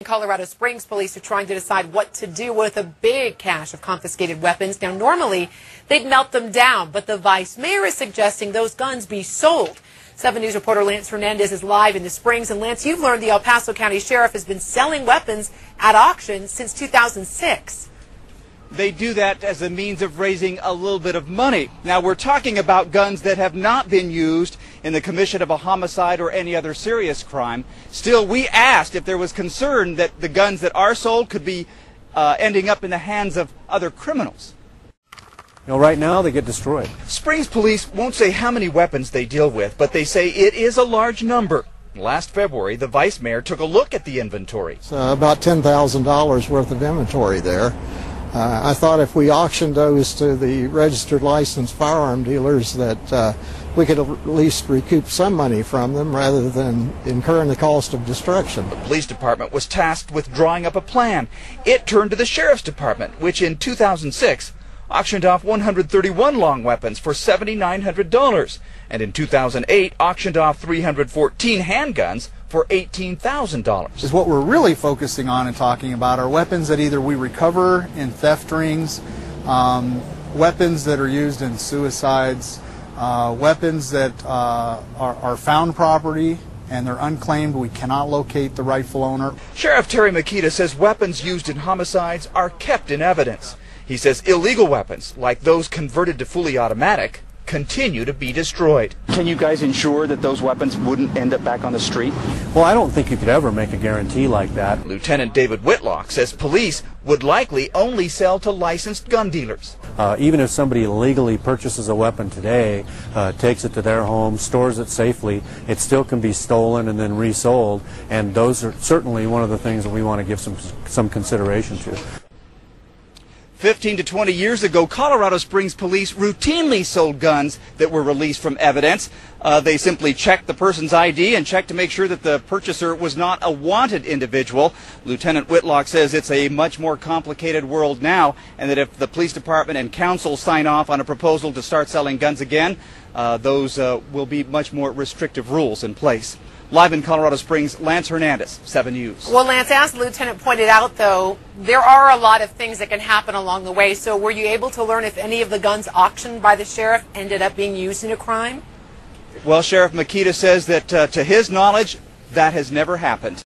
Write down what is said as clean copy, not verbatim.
Colorado Springs police are trying to decide what to do with a big cache of confiscated weapons. Now, normally they'd melt them down, but the vice mayor is suggesting those guns be sold. 7 News reporter Lance Hernandez is live in the Springs. And Lance, you've learned the El Paso County Sheriff has been selling weapons at auction since 2006. They do that as a means of raising a little bit of money. Now, we're talking about guns that have not been used in the commission of a homicide or any other serious crime. Still, we asked if there was concern that the guns that are sold could be ending up in the hands of other criminals. You know, right now they get destroyed. Springs police won't say how many weapons they deal with, but they say it is a large number. Last February, the vice mayor took a look at the inventory. It's about $10,000 worth of inventory there. I thought if we auctioned those to the registered licensed firearm dealers that we could at least recoup some money from them rather than incurring the cost of destruction. The police department was tasked with drawing up a plan. It turned to the sheriff's department, which in 2006 auctioned off 131 long weapons for $7,900, and in 2008 auctioned off 314 handguns for $18,000. Is what we're really focusing on and talking about are weapons that either we recover in theft rings, weapons that are used in suicides, weapons that are found property and they're unclaimed. We cannot locate the rightful owner. Sheriff Terry Makita says weapons used in homicides are kept in evidence. He says illegal weapons, like those converted to fully automatic, continue to be destroyed. Can you guys ensure that those weapons wouldn't end up back on the street? Well, I don't think you could ever make a guarantee like that. Lieutenant David Whitlock says police would likely only sell to licensed gun dealers. Even if somebody illegally purchases a weapon today, takes it to their home, stores it safely, it still can be stolen and then resold, and those are certainly one of the things that we want to give some consideration to. 15 to 20 years ago, Colorado Springs police routinely sold guns that were released from evidence. They simply checked the person's ID and checked to make sure that the purchaser was not a wanted individual. Lieutenant Whitlock says it's a much more complicated world now, and that if the police department and council sign off on a proposal to start selling guns again, those will be much more restrictive rules in place. Live in Colorado Springs, Lance Hernandez, 7 News. Well, Lance, as the lieutenant pointed out, though, there are a lot of things that can happen along the way. So were you able to learn if any of the guns auctioned by the sheriff ended up being used in a crime? Well, Sheriff Makita says that to his knowledge, that has never happened.